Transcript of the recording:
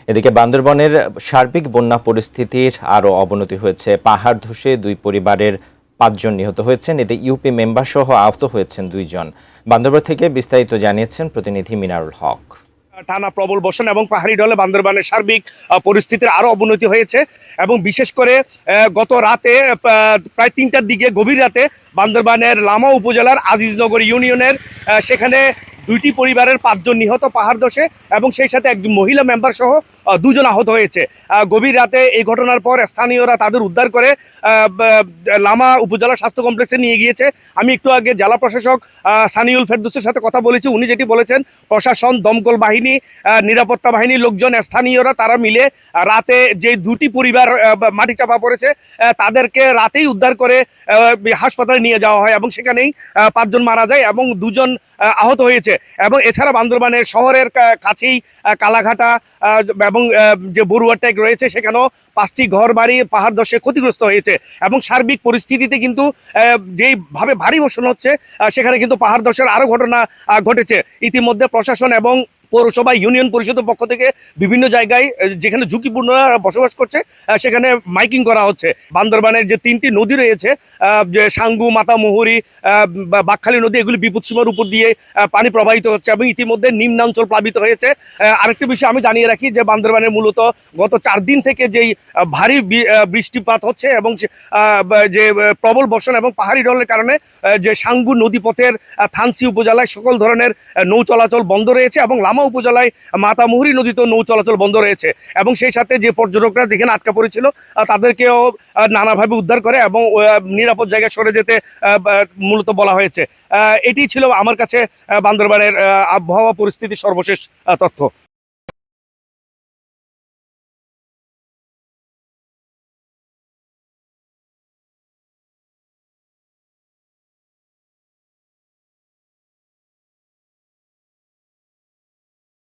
এদিকে বান্দরবনের সার্বিক বন্যা পরিস্থিতির আরও অবনতি হয়েছে। পাহাড় ধসে 2 পরিবারের 5 জন নিহত হয়েছেন। এতে ইউপি মেম্বার সহ আহত হয়েছেন 2 জন। বান্দরবন থেকে বিস্তারিত জানিয়েছেন প্রতিনিধি মিনারুল হক। টানা প্রবল বর্ষণ এবং পাহাড়ি ঢলে বান্দরবানের সার্বিক পরিস্থিতির আরও অবনতি হয়েছে এবং বিশেষ করে গত রাতে প্রায় 3টার দিকে গভীর রাতে বান্দরবানের লামা উপজেলার আজিজনগর ইউনিয়নের সেখানে 2টি পরিবারের 5 জন নিহত পাহাড় ধসে এবং সেই সাথে একজন মহিলা মেম্বার সহ 2 জন আহত হয়েছে। গভীর রাতে এই ঘটনার পর স্থানীয়রা তাদের উদ্ধার করে লামা উপজেলা স্বাস্থ্য কমপ্লেক্সে নিয়ে গিয়েছে। আমি একটু আগে জেলা প্রশাসক সানিউল ফেরদৌসের সাথে কথা বলেছি। উনি যেটি বলেছেন, প্রশাসন, দমকল বাহিনী, নিরাপত্তা বাহিনীর লোকজন, স্থানীয়রা তারা মিলে রাতে যে 2টি পরিবার মাটি চাপা পড়েছে তাদেরকে রাতেই উদ্ধার করে হাসপাতালে নিয়ে যাওয়া হয় এবং সেখানেই 5 জন মারা যায় এবং 2 জন আহত হয়েছে। এবং এছাড়া বান্দরবানের শহরের কাছেই কালাঘাটা এবং যে বড়ুয়া ট্যাগ রয়েছে সেখানেও 5টি ঘর বাড়ি পাহাড় ধসে ক্ষতিগ্রস্ত হয়েছে এবং সার্বিক পরিস্থিতিতে কিন্তু যেইভাবে ভারী বর্ষণ হচ্ছে সেখানে কিন্তু পাহাড় ধসের আরও ঘটনা ঘটেছে। ইতিমধ্যে প্রশাসন এবং পৌরসভা, ইউনিয়ন পরিষদের পক্ষ থেকে বিভিন্ন জায়গায় যেখানে ঝুঁকিপূর্ণ বসবাস করছে সেখানে মাইকিং করা হচ্ছে। বান্দরবানের যে 3টি নদী রয়েছে, যে সাঙ্গু, মাতামুহুরী, বাকখালী নদী, এগুলি বিপদসীমার উপর দিয়ে পানি প্রবাহিত হচ্ছে এবং ইতিমধ্যে নিম্নাঞ্চল প্লাবিত হয়েছে। আরেকটি বিষয় আমি জানিয়ে রাখি যে বান্দরবানের মূলত গত 4 দিন থেকে যেই ভারী বৃষ্টিপাত হচ্ছে এবং যে প্রবল বর্ষণ এবং পাহাড়ি ঢলের কারণে যে সাঙ্গু নদীপথের থানসি উপজেলায় সকল ধরনের নৌ চলাচল বন্ধ রয়েছে এবং লামা উপজেলায় মাতামুহুরী নদীতেও নৌ চলাচল বন্ধ রয়েছে এবং সেই সাথে যে পর্যটকরা যেখানে আটকা পড়েছিল তাদেরকেও নানাভাবে উদ্ধার করে এবং নিরাপদ জায়গায় সরে যেতে মূলত বলা হয়েছে। এটি ছিল আমার কাছে বান্দরবানের আবহাওয়া পরিস্থিতির সর্বশেষ তথ্য।